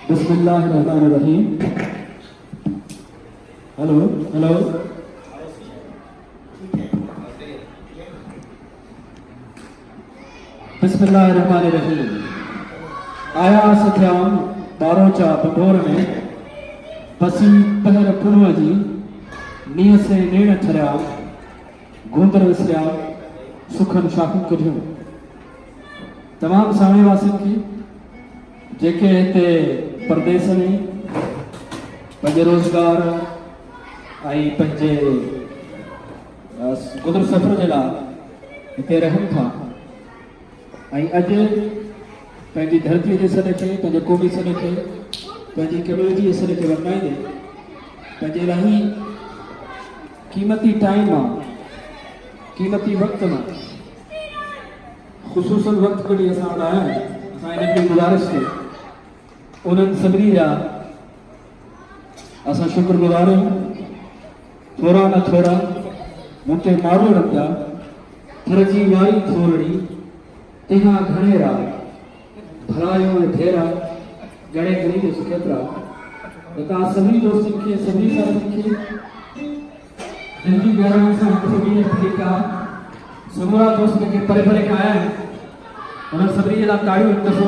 बिस्मिल्लाहिर्रहमानिर्रहीम। Hello hello. बिस्मिल्लाहिर्रहमानिर्रहीम। आया सथियाम बारोचा बंडोर में पसी पहर पुनव जी नीह से नेण ठरिया गोंदर विसरिया सुखन शाखूं कढियूं। तमाम सामे वासियुनि खे जेके हिते परदेस में पंहिंजे रोज़गार ऐं पंहिंजे गुज़र सफ़र जे लाइ हिते रहनि था ऐं अॼु पंहिंजी धरतीअ जे सॾ खे, पंहिंजे क़ौमी सॾ खे, पंहिंजी कम्यूनिटी जे सॾ खे वधाईंदे पंहिंजे इलाही क़ीमती टाइम मां, क़ीमती वक़्त मां ख़ुसूसन वक़्त कढी असां वटि आया आहिनि। असां इन्हनि खे गुज़ारिश कई उन्हनि सभिनी जा असां शुक्रगुज़ार आहियूं। थोरा न थोरा मूं ते मारो रखिया थर जी वारी थोरड़ी तंहिंखां घणेरा भलायो ऐं ढेरा घणे घणी ॾिस केतिरा। त तव्हां सभिनी दोस्तनि खे, सभिनी साथियुनि खे दिलि जी गहराईअ सां हिकु सभिनी ठीकु आहे। समूरा दोस्त जेके परे परे खां आया आहिनि उन्हनि सभिनी जे लाइ ताड़ियूं हिकु दफ़ो।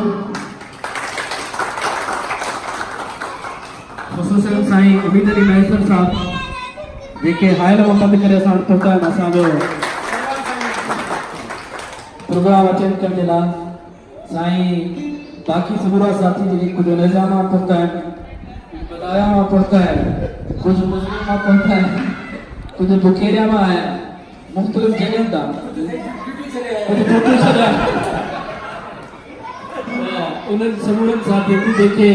ख़ुसूसन साईं उमीद अली मैसर साहब जेके हायल मां बंदि करे असां वटि पहुता आहिनि असांजो प्रोग्राम अटेंड करण जे लाइ। साईं बाक़ी समूरा साथी जेके कुछ निज़ाम मां पहुता आहिनि, बदाया मां पहुता आहिनि, कुछ मुस्लिम मां पहुता आहिनि, कुछ बुखेरिया मां आया आहिनि, मुख़्तलिफ़ जॻहियुनि तां कुछ फोटो छॾिया। उन्हनि समूरनि साथियुनि जेके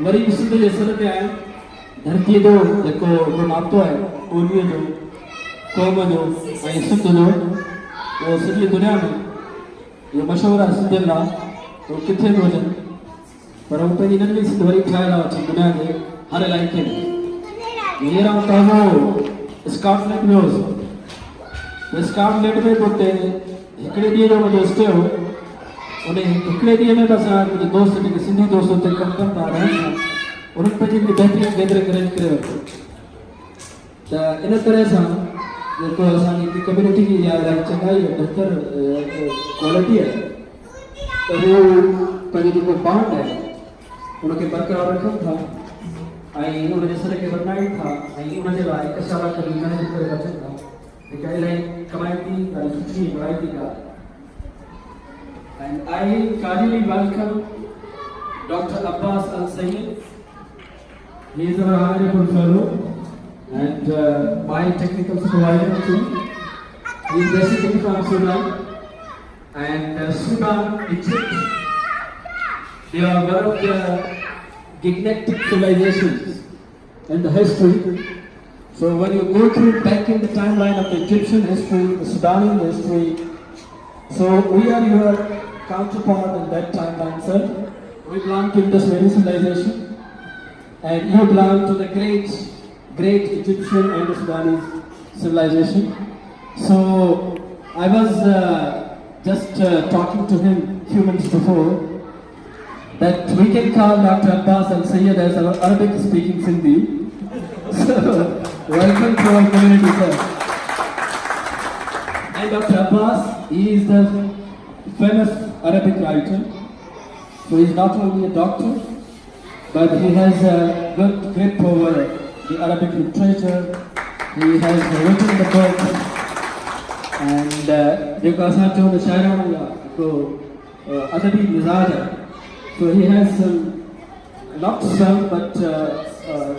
वरी सिंध जे सर ते आहिनि, धरतीअ जो जेको नातो आहे ॿोलीअ जो, क़ौम जो ऐं सिंध जो, उहो सॼी दुनिया में इहो मशहूरु आहे सिंधियुनि लाइ। उहो किथे बि हुजनि पर हू पंहिंजी नंढी सिंध वरी ठाहे था अचनि दुनिया जे हर इलाइक़े में। हींअर आउं तव्हां स्कॉटलैंड में हुउसि। स्कॉटलैंड में हुते हिकिड़े ॾींहं जो मुंहिंजो स्टे हो। उन हिकिड़े ॾींहं में बि असां मुंहिंजे दोस्त जेके सिंधी दोस्त हुते कमु कनि था रहनि था, उन्हनि पंहिंजी बहितरीन गैदरिंग करे करे वरितो। त इन तरह सां जेको असांजी कम्यूनिटी जी इलाही चङाई बहितर क्वालिटी आहे त उहो पंहिंजो जेको बॉन्ड आहे उनखे बरक़रार रखनि था ऐं उनजे सर खे वधाइनि था ऐं उनजे लाइ हिकु शाला करे महिनत करे अचनि था। जेका इलाही कमाइती ॾाढी सुठी भलाइती ॻाल्हि। And I cordially welcome Dr. Abbas Al-Sayyed. He is our honorable fellow and my technical supervisor too. He is basically from Sudan and Sudan, Egypt. They are one of the gigantic civilizations in the history. So when you go through back in the timeline of the Egyptian history, the Sudanian history, so we are your counterpart in that timeline, sir. We belong to this very civilization, and you belong to the great Egyptian and Sudanese civilization. So I was just talking to him a few minutes before that we can call Dr. Abbas Al-Sayyed as our Arabic speaking Sindhi. So welcome to our community, sir. And Dr. Abbas, he is the famous Arabic writer. So he is not only a doctor, but he has a good grip over the Arabic literature. He has written the book, and जेको असां चऊं था शाइराणो या हिकिड़ो अदबी मिज़ाज आहे. So he has not some but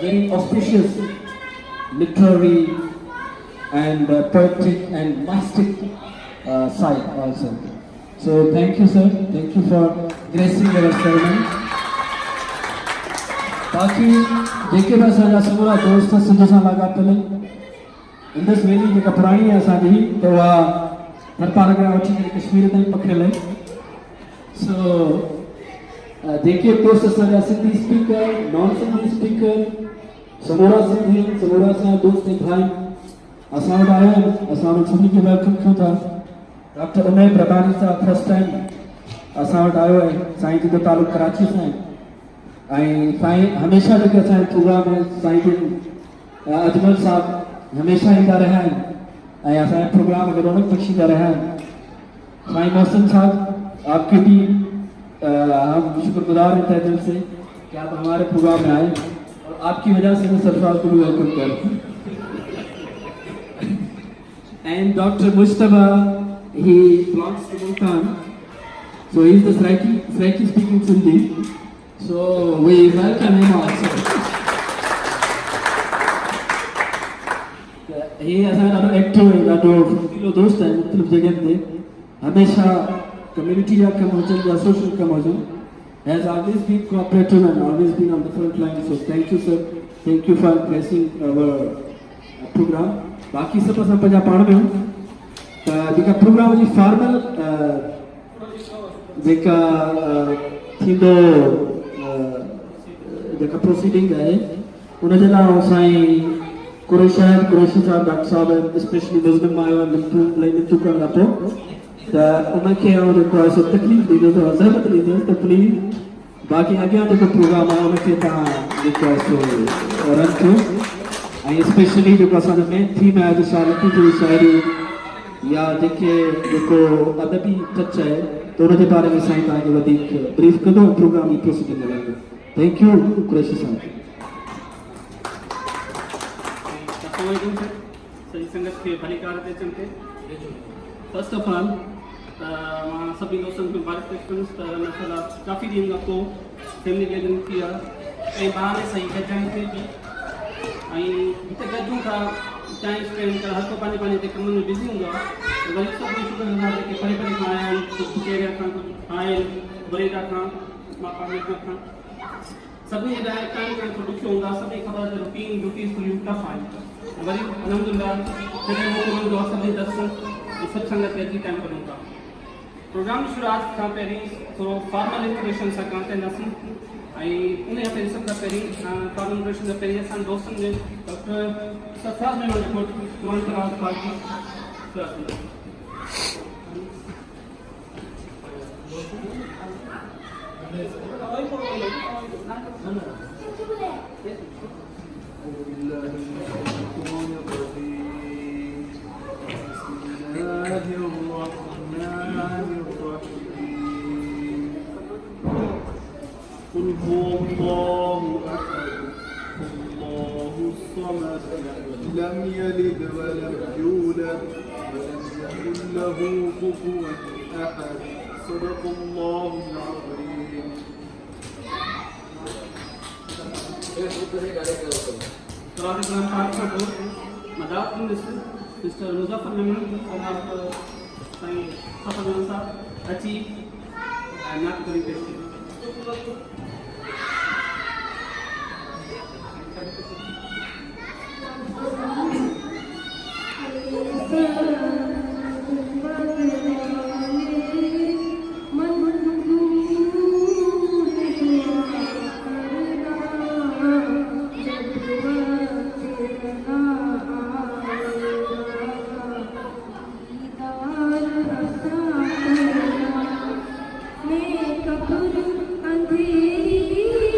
very auspicious literary and poetic and mystic side also. So thank you, sir. Thank you for gracing our ceremony. बाकी जेके बि असांजा समूरा दोस्त सिंध सां लाॻापियल इंडस वैली जेका पुराणी आहे असांजी त उहा हरपाल खां वठी करे कश्मीर ताईं पखिड़ियल आहे. सो जेके दोस्त असांजा Sindhi speaker, non Sindhi speaker, समूरा सिंधी, समूरा असांजा दोस्त ऐं भाई असां वटि आया आहिनि, असां उन्हनि सभिनी खे वेलकम कयूं था। डॉक्टर उमैद रबानी साहब फर्स्ट टाइम असां वटि आयो आहे। साईं जी जो तालुक़ु कराची सां आहे ऐं साईं हमेशह जेके असांजे प्रोग्राम में साईं जन अजमल साहब हमेशह ईंदा रहिया आहिनि ऐं असांजे प्रोग्राम खे रौनक बख़्शींदा रहिया आहिनि। साईं मोहसिन साहब आपके भी हम शुक्रगुजार हैं तहे दिल से कि आप हमारे प्रोग्राम में आए और आपकी वजह से मैं सरफराज को भी वेलकम कर। And Dr. Mustafa, he belongs to Multan, so he is the Sraiki speaking Sindhi. So we welcome him also. He has had another active दोस्त है मुख्तलिफ जगह पे हमेशा कम्युनिटी या कम हो जाए या सोशल कम हो जाए has always been cooperative and always been on the front line. So thank you sir, thank you for blessing our program. बाकी सब असां पंहिंजा पाण में त जेका प्रोग्राम जी फॉर्मल जेका थींदो जेका प्रोसीडिंग आहे उन जे लाइ साईं कुरैशी साहब डॉक्टर साहब स्पेशली मुज़मिन आयो आहे मिंटू करण खां पोइ त उनखे जेको आहे सो तकलीफ़ ॾींदो ज़रूरत ॾींदो त प्लीज़ बाक़ी अॻियां जेको प्रोग्राम आहे उनखे तव्हां जेको आहे सो रन कयो ऐं स्पेशली जेको असांजो मेन थीम आहे शारती जी शाइरी या जेको अदबी टच आहे त उनजे बारे में साईं तव्हांखे वधीक ब्रीफ कंदो प्रोग्राम जी प्रोसीडिंग हलाईंदो। Thank you Qureshi sahab. सॼी संगत खे भली कार ते अचनि थे। फर्स्ट ऑफ ऑल मां सभी दोस्तनि खे मुबारक पेश कंदुसि त मसाला काफ़ी ॾींहंनि खां पोइ फैमिली गैदरिंग थी आहे ऐं बहाने सां गॾिजाणी थिए थी ऐं हिते गॾूं था टाइम स्पेंड कर हर को पंहिंजे पंहिंजे कमनि में बिज़ी हूंदो आहे वरी सभु शुक्रगुज़ार जेके परे परे खां आया आहिनि कुझु केरिया खां कुझु आहिनि बरेटा खां मां पाकिस्तान खां सभिनी जे लाइ टाइम करणु थोरो ॾुखियो हूंदो आहे। सभिनी ख़बर आहे रूटीन ड्यूटीज़ थोरियूं टफ आहिनि वरी अलहमदुलिल्लाह जॾहिं मौक़ो मिलंदो आहे सभिनी दर्शन सभु संगत गॾिजी टाइम कढूं था। प्रोग्राम जी शुरूआत खां पहिरीं थोरो फॉर्मल इंट्रोडक्शन सां करणु चाहींदासीं ऐं उन खां पहिरीं सभ खां पहिरीं फॉर्मल इंट्रोडक्शन खां पहिरीं असां दोस्तनि जे डॉक्टर सरफराज में قل هو الله أحد الله الصمد لم يلد ولم يولد ولم يكن له كفوا أحد صدق الله العظيم. Mr. Muzaffar Memon और साईं सफर साहब अची नात करी पेश अंधेरी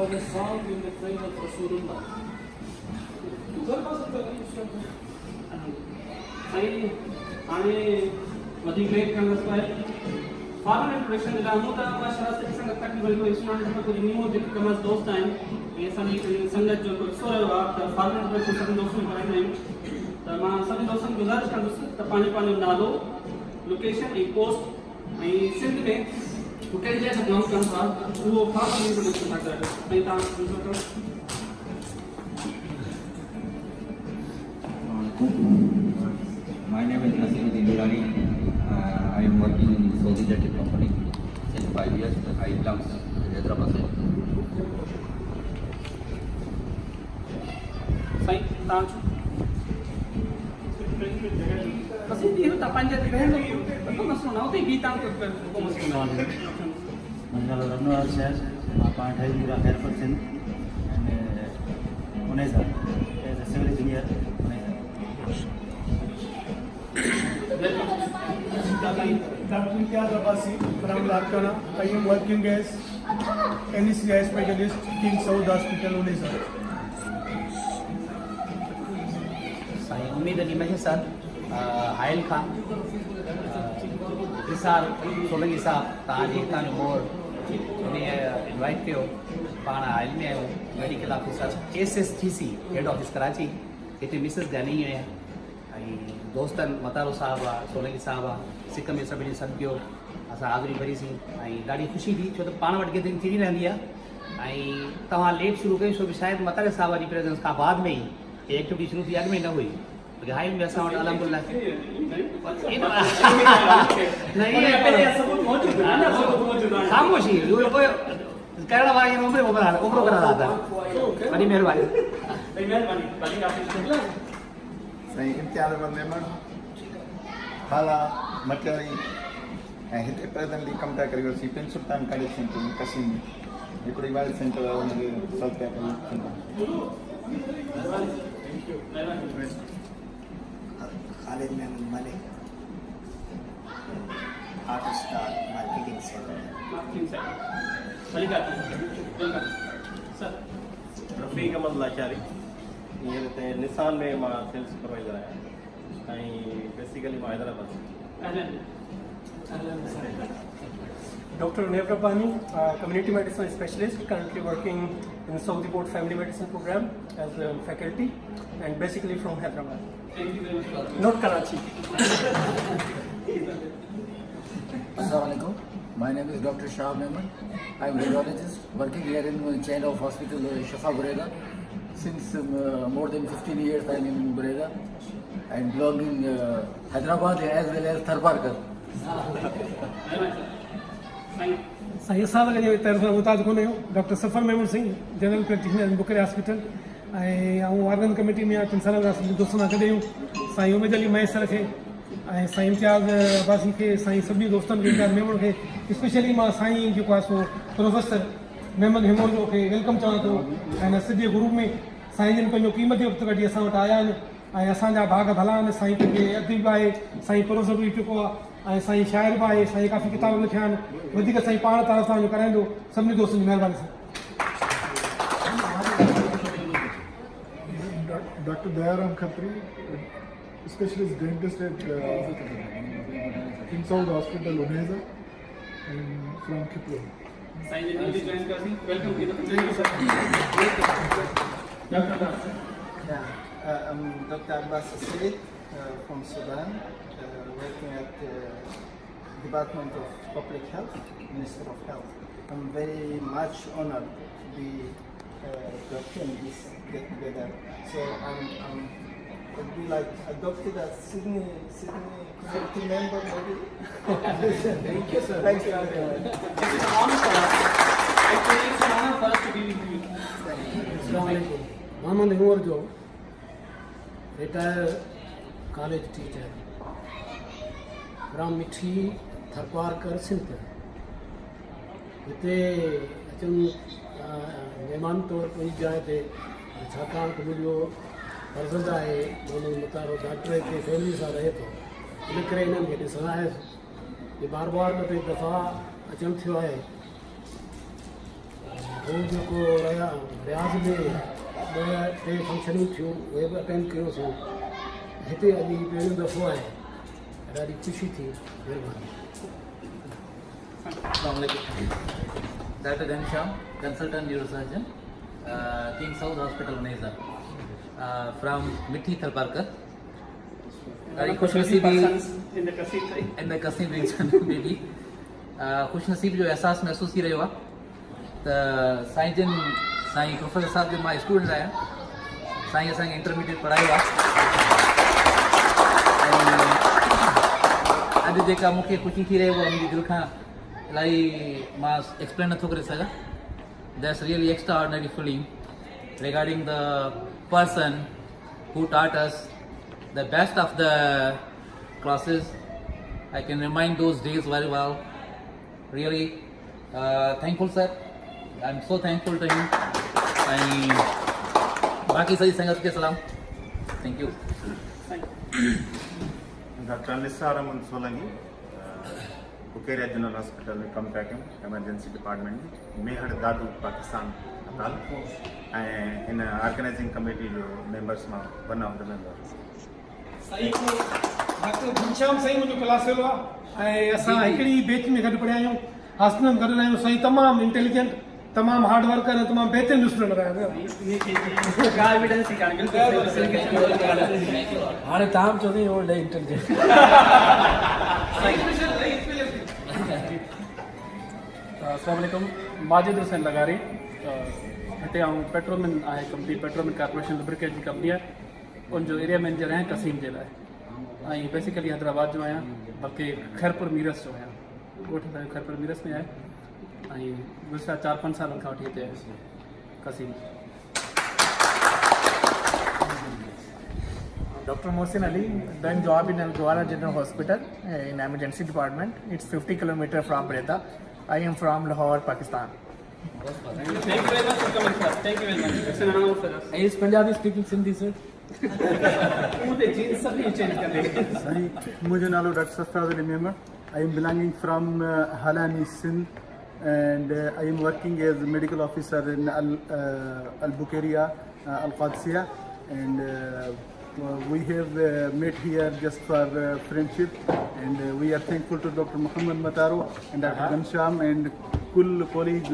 was a song in the praise of Rasulullah. हाणे वधीक लेट करण लाइ फॉरन इंट्रोडक्शन जे लाइ मूं त माशाअल्लाह सां संगत तकरीबन कोई स्टूडेंट में कुझु न्यू जेके कमज़ दोस्त आहिनि ऐं असांजी संगत जो हिसो रहियो आहे त फॉरन इंट्रोडक्शन सभिनी दोस्तनि खे कराईंदा आहियूं त मां सभिनी दोस्तनि खे गुज़ारिश कंदुसि त पंहिंजो नालो लोकेशन ऐं पोस्ट ऐं सिंध में हू कहिड़ी जॻह ते बिलोंग कनि था उहो फॉरन इंट्रोडक्शन था कयो ऐं तव्हां My name is Nasiruddin Durrani. I am working in Saudi Electric Company since 5 years. I belong to Hyderabad. Sai तव्हां बसि इहो त पंहिंजे ते वेहण जो मसलो न हुते बि तव्हां को मसलो न आहे मुंहिंजो नालो रघुनाथ शहर मां पाण ठही पूरा खैरपुर सिंध उणिवीह साल as a civil engineer Dr. Imtiaz Abbasi from Larkana. I am working as NCI specialist in Saud Hospital, Unisa. साईं उम्मीद अली महेसन आयल खां निसार सोलंगी साहब तव्हांजे हितां जो मोर उन इनवाइट कयो पाण आयल में आहियूं medical officer SSTC head office Karachi हिते मिसिस गानी आहियां ऐं दोस्तनि मतारो साहब आहे सोलंगी साहब आहे सिक में सभिनी सॾु कयो असां हाज़िरी भरीसीं ऐं ॾाढी ख़ुशी थी छो त पाण वटि गैदरिंग थींदी रहंदी आहे ऐं तव्हां लेट शुरू कयो छो कि शायदि मतारे साहब जी प्रेजेंस खां बाद में ई एक्टिविटी शुरू थी अॻु में न हुई हाइल में असां वटि अलहमदुलिल्लाह ख़ामोशी करण वारी उमिरि करा था वॾी महिरबानी साईं इम्तियाज़ मेमन हाला मटियारी ऐं हिते प्रेज़ेंटली कमु पिया करे वरिसीं पिन सुल्तान कॉलेज सेंटर में कसीम में हिकिड़ो वाइल सेंटर आहे हुनखे सभु पिया कयूं Khalid Mehman Malik, artist marketing center. रफ़ीक अहमद लाचारी हींअर हिते निसान में मां सेल्स सुपरवाइज़र आहियां ऐं बेसिकली मां Hyderabad Dr. Unair Rabbani, community medicine specialist, currently working in Saudi Board Family Medicine Program as a faculty and basically from Hyderabad. Thank you very much. Not Karachi. Assalamualaikum. My name is Dr. Shahab Mehman. I am a radiologist working here in the chain of hospital Shafa Bureda. Since more than 15 years I am in Bureda. I am belonging Hyderabad as well as Tharparkar. Sai असां वटि जे तरफ़ मुहताज कोन आहियूं doctor Safar Memon Singh general practitioner बुकरे hospital ऐं organ committee में 3 साल खां सभिनी दोस्तनि सां गॾु आहियूं साईं उमेद अली मैसर खे ऐं साईं इम्तियाज़ अब्बासी खे साईं सभिनी दोस्तनि खे इम्तियाज़ मेमन खे स्पेशली मां साईं जेको आहे सो प्रोफेसर मेमन हिमोलो खे वेलकम चवां थो ऐं सॼे ग्रुप में साईं जन पंहिंजो क़ीमती वक़्तु कढी असां वटि आया आहिनि ऐं असांजा भाग भला आहिनि साईं पंहिंजे अदीब आहे साईं प्रोफेसर बि चुको आहे ऐं साईं शाइर बि आहे साईं काफ़ी किताब लिखिया आहिनि वधीक साईं पाण तरफ़ सां कराईंदो सभिनी दोस्तनि जी महिरबानी सां Dr. Dayaram Khatri, specialist dentist at King Saud Hospital, Uneza, and from Kipro. साईं जी नवी जॉइन करसी वेलकम की thank you sir doctor I'm Dr. Abbas Said from Sudan, working at the Department of Public Health, Minister of Health. I'm very much honored to be to attend this get together. So I'd be like adopted as Sydney community member maybe. Thank you sir. Thank you very much. It's an honor for us. Actually, it's an honor for us to be with you. Assalamualaikum. Mohammad Umar Jo, retired college teacher from Mithi, Tharparkar, Sindh. हिते अचनि महिमान तौरु पंहिंजी जाइ ते छाकाणि त मुंहिंजो फर्ज़ंद आहे मोहम्मद मतारो डॉक्टर हिते फैमिली सां रहे थो इन करे इन्हनि खे ॾिसणु आहे कि बार बार ॿ टे दफ़ा अचणु थियो आहे। हू जेको रियाज़ में 2-3 फंक्शनूं थियूं उहे बि अटेंड कयोसीं। हिते अॼु ही पहिरियों दफ़ो आहे, ॾाढी ख़ुशी थी। महिरबानी। Dr. Ghanshyam, consultant neurosurgeon, King Saud Hospital, Neza, from Mithi Thalparkar. Very खुशनसीबी in the Kasim region maybe. खुशनसीब जो एहसास महसूस थी रहियो आहे त साईं प्रोफेसर साहब जो मां स्टूडेंट आहियां। साईं असांखे इंटरमीडिएट पढ़ायो आहे ऐं अॼु जेका मूंखे ख़ुशी थी रही उहा मुंहिंजी दिलि खां इलाही मां एक्सप्लेन नथो करे सघां। That's really extraordinary feeling regarding the person who taught us the best of the classes. I can remind those days very well. Really thankful, sir. I'm so thankful to him. And बाकी सभी संगत के सलाम. Thank you. Dr. Nisar Aman Solangi, Bukeria General Hospital में कम packing emergency department में मेहर दादू पाकिस्तान अकाल ऐं in organizing committee जो मेंबर्स मां वन ऑफ द मेंबर्स। साईं को डॉक्टर घनश्याम साईं मुंहिंजो क्लास फेलो आहे ऐं असां हिकिड़ी बैच में गॾु पढ़िया आहियूं, हॉस्टल में गॾु आहियूं। साईं तमामु इंटेलिजेंट, तमामु हार्ड वर्कर ऐं तमामु बहितरीनु स्टूडेंट रहिया। हाणे तव्हां चओ थी ओल्ड इंटेलिजेंट। अस्सलाम वालेकुम, माजिद हुसैन लगारी। हिते आऊं पेट्रोलमैन आहे कंपनी, पेट्रोलमैन कॉर्पोरेशन लुब्रिकेट जी कंपनी आहे, उनजो एरिया मैनेजर आहियां कसीम जे लाइ। ऐं बेसिकली हैदराबाद जो आहियां, बल्कि खैरपुर मीरस जो आहियां। ॻोठ खैरपुर मीरस में आहे ऐं गुज़िरिया 4-5 सालनि खां वठी हिते कसीम। Dr. Mohsin Ali, doing job in Al Gawara General Hospital in emergency department. It's 50 kilometers from Breda. I am from Lahore, Pakistan. Thank you very much for coming, sir. Thank you very much. It's an honor for us. Is Punjabi speaking Sindhi, sir? मुझे नालो doctor Sarfaraz Ali Memon. I am belonging from Halani, Sindh, and I am working as a medical officer in Al Bukeria, Al Qadsiya, and we have met here just for friendship, and we are thankful to Dr. Muhammad Mataro and Dr. Ghanshyam and कुल colleagues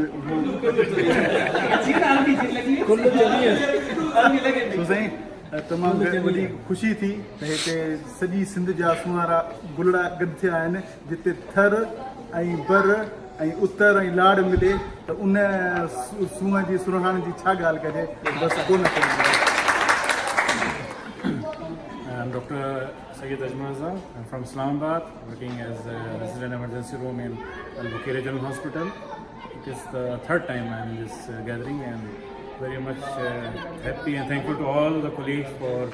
तमामु वॾी ख़ुशी थी त हिते सॼी सिंध जा सुवारा गुलड़ा गॾु थिया आहिनि, जिते थर ऐं बर ऐं उतर ऐं लाड़ मिले त उन सूंहं जी सुरहाण जी छा ॻाल्हि कजे, बसि कोन I'm Dr. Sayyid Ajmaza. I'm from Islamabad, working as a resident emergency room in Al Bukeria General Hospital. It is the third time I'm in this gathering, and very much happy and thankful to all the colleagues for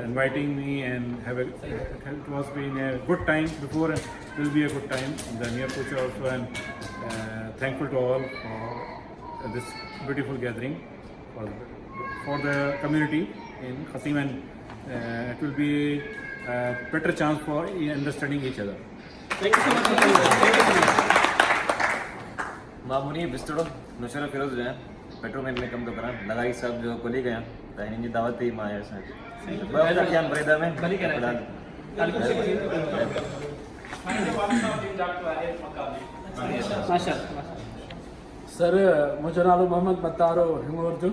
inviting me, and it was been a good time before and will be a good time in the near future also, and thankful to all for this beautiful gathering for the community in Qasim, and it will be a better chance for understanding each other. Thank you so much for coming. Thank you so much. Mamuni बिस्तड़ो नुशर Firoz जो है patrolman में कम तो करा लगाई सब जो colleague हैं तो इनकी दावत ही माया से बहुत अच्छा किया बरेदा में भली करा माशाल्लाह। सर मुझो नालो मोहम्मद मतारो हिमोर जो,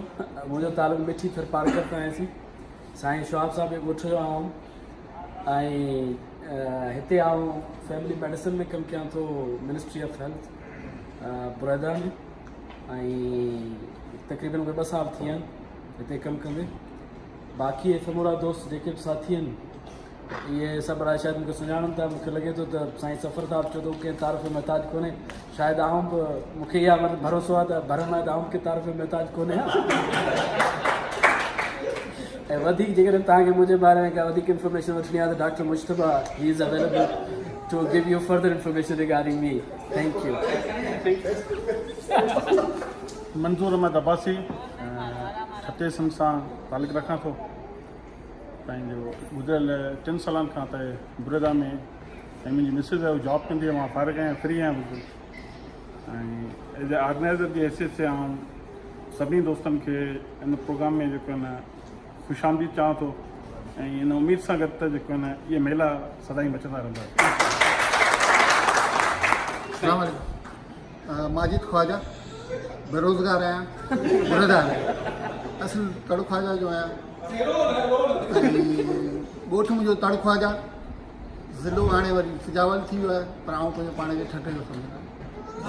मुझो तालुक मिठी थरपारकर तां आहे। साईं शवाब साहब जे ॻोठ जो आऊं ऐं हिते आऊं फैमिली मेडिसिन में कमु कयां थो, मिनिस्ट्री ऑफ हेल्थ बुरैदा में, ऐं तक़रीबन 2 साल थी विया आहिनि हिते कमु कंदे। बाक़ी समूरा दोस्त जेके बि साथी आहिनि इहे सभु शायदि मूंखे सुञाणनि था। मूंखे लॻे थो त साईं सफ़र साहब चओ त कंहिं तारीफ़ महताज कोन्हे, शायदि आऊं बि मूंखे इहा भरोसो आहे त भरम आहे त आऊं कंहिं तारीफ़ महताज कोन्हे। ऐं वधीक जेकॾहिं तव्हांखे मुंहिंजे बारे में का वधीक इंफॉर्मेशन वठणी आहे त doctor Mujtaba he is available to give you further information regarding me. Thank you. Manzoor Ahmed Abbasi, Chhattisgarh सां तालुक़ु रखां थो पंहिंजो गुज़िरियल 3 सालनि खां त बुरेदा में ऐं मुंहिंजी मिसिस आहे जॉब कंदी आहे, मां फ़ारिग आहियां, फ्री आहियां बिल्कुलु। ऐं एज ए ऑर्गेनाइज़र जी हैसियत से आउं सभिनी दोस्तनि खे इन प्रोग्राम में जेको आहे न ख़ुशि आमदीद चाहियां थो ऐं इन उमेद सां गॾु त जेको आहे न इहे मेला सदाईं मचंदा रहंदा। अस्सलाम वालेकुम। माजिद ख्वाजा, बेरोज़गार आहियां, बुरेदा असल तड़ ख्वाजा जो आहियां। ॻोठ मुंहिंजो तड़ ख्वाजा, ज़िलो हाणे वरी सिजावल थी वियो आहे, पर आउं पंहिंजो पाण खे ठठे जो सम्झंदा।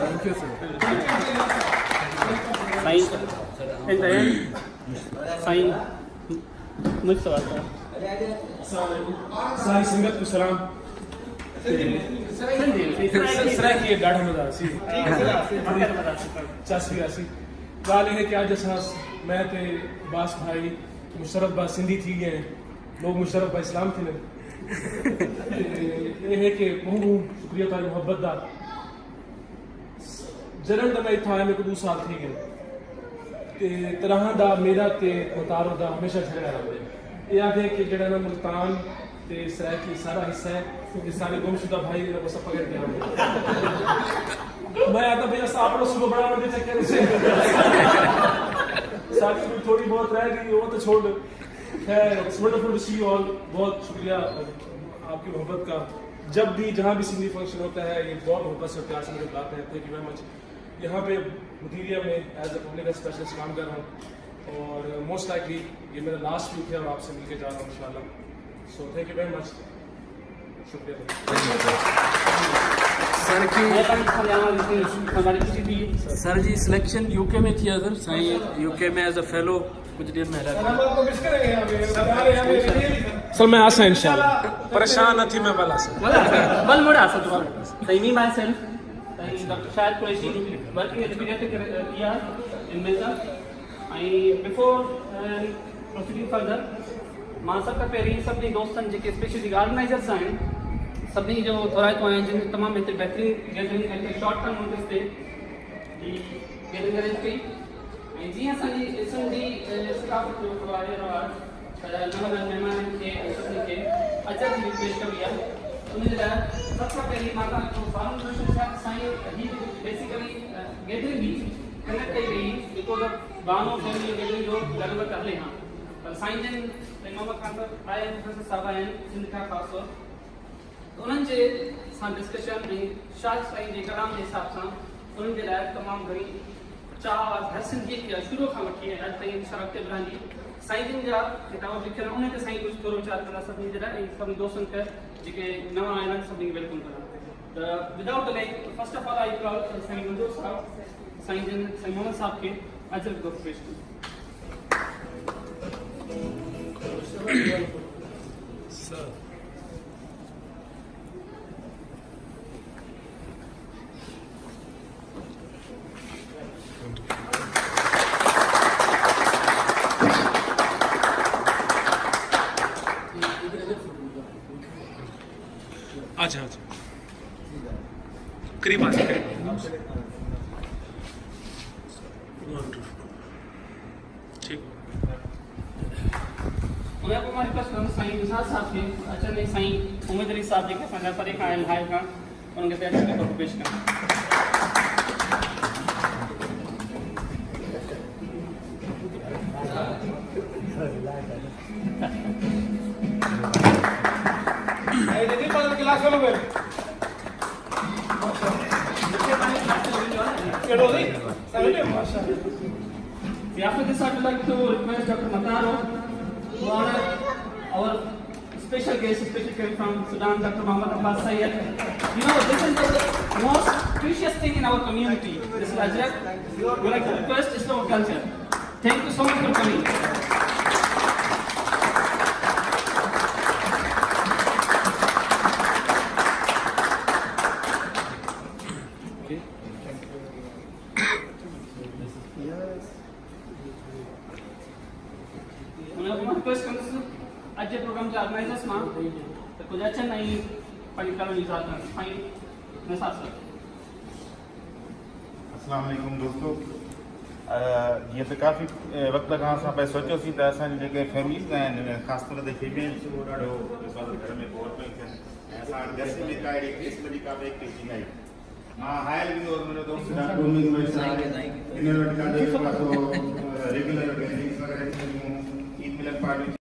Thank you sir. साईं मुझसे बात कर। साईं संगत को सलाम। सराकी ॾाढो मज़ा सी चासी आसी। ॻाल्हि है कि अॼु असां मैं ते बास भाई मुशरफ बा सिंधी थी गए हैं, लोग मुशरफ बा इस्लाम थी ये है कि बहुत शुक्रिया तारी मोहब्बत दा। जनम द मैं इतना आया, मेरे को 2 साल थी गए ते तरह दा मेरा ते मुतारो दा हमेशा झगड़ा रहा है। याद है कि जड़ा ना मुल्तान ते सराकी सारा हिस्सा है कि सारे गुमशुदा भाई ने बस पकड़ दिया। मैं आता भैया सापड़ो सुबह बड़ा बड़े चक्कर से सारी थोड़ी बहुत रह गई, वो तो छोड़। खैर it's wonderful to see you all. बहुत शुक्रिया आपकी मोहब्बत का। जब भी जहाँ भी सिंधी फंक्शन होता है ये बहुत मोहब्बत से प्यार से मुझे बुलाते हैं। Thank you very much. यहाँ पे मुदीरिया में एज अ पब्लिक स्पेशलिस्ट काम कर रहा हूँ और मोस्ट लाइकली ये मेरा लास्ट वीक है और आपसे मिलके जा रहा हूँ इंशाल्लाह। So thank you very much. Sir जी सिलेक्शन यूके में किया सर, साईं यूके में एज अ फेलो कुछ देर में सर मैं आसा इंशाल्लाह, परेशान न थी मैं वाला सर बल मोड़ा सर तुम्हारा सही मी myself doctor Shahid Qureshi working as paediatric ER in मेजा। एंड बिफोर प्रोसीडिंग फर्दर मां सब पहिरीं सभिनी दोस्तनि जेके स्पेशली ऑर्गेनाइजर्स आहिनि सभिनी जो थोराइतो आहियां जिन तमामु हिते बहितरीन गैदरिंग ऐं शॉर्ट टर्म नोटिस ते गैदरिंग अरेंज कई। ऐं जीअं असांजी इस्म जी सकाफ़त जो फवाइदो आहे त नवनि महिमाननि खे ऐं सभिनी खे अचण जी रिक्वेस्ट कई आहे। उनजे लाइ सभ खां पहिरीं मां तव्हांखे फॉर्म क्वेश्चन छा साईं ही बेसिकली गैदरिंग ही कनेक्ट कई वई because of Bano family gathering जो ज़रूरत हले हां, पर साईं जन मोहम्मद खान साहब आया आहिनि, प्रोफेसर साहब आया आहिनि सिंध खां ख़ासि तौर उन्हनि जे सां डिस्कशन ऐं शाह साईं जे कलाम जे हिसाब सां उन्हनि जे लाइ तमामु घणी चाह हर सिंधीअ खे शुरू खां वठी अॼु ताईं शरफ़ ते रहंदी साईं जिन जा किताब लिखियल उन ते साईं कुझु थोरो वीचार कंदा सभिनी जे लाइ ऐं सभिनी दोस्तनि खे जेके नवां आया आहिनि सभिनी खे वेलकम कंदा। त without delay first of all I call साईं मंजूर साहब साईं जिन साईं मोहम्मद साहब खे अजर गुफ्त पेश कयूं। अच्छा अच्छा करीब आ जाए। ठीक उनखां पोइ मां रिक्वेस्ट कंदुसि साईं निसार साहब खे अचनि साईं उमेद अली साहब जेके असांजा परे खां आहिनि हाय खां उन्हनि खे पहिरियों पेपर पेश कनि। After this, I would like to request Dr. Mataro to honor our special guest, especially from Sudan, Dr. Muhammad Abbas Syed. You know, this is the most precious thing in our community. This is Ajrak. We would like to request Islamic culture. Thank you so much for coming. Request कंदुसि अॼु जे programme जे organisers मां त कुझु अचनि ऐं पंहिंजी कहाणी इज़ार कनि। साईं निसार साहब। अस्सलाम वालेकुम दोस्तों, जीअं त काफ़ी वक़्त खां असां पिया सोचियोसीं त असांजी जेके फैमिलीज़ आहिनि ख़ासि तौर ते फीमेल्स उहो ॾाढो घर में बोर पियूं थियनि ऐं असां जैसे में का अहिड़ी क़िस्म जी का बि एक्टिविटी न आई मां हायल बि और मुंहिंजो दोस्त ॾाढो इन वटि ॾाढो रेगुलर गैदरिंग्स वग़ैरह ईद मिलन पार्टी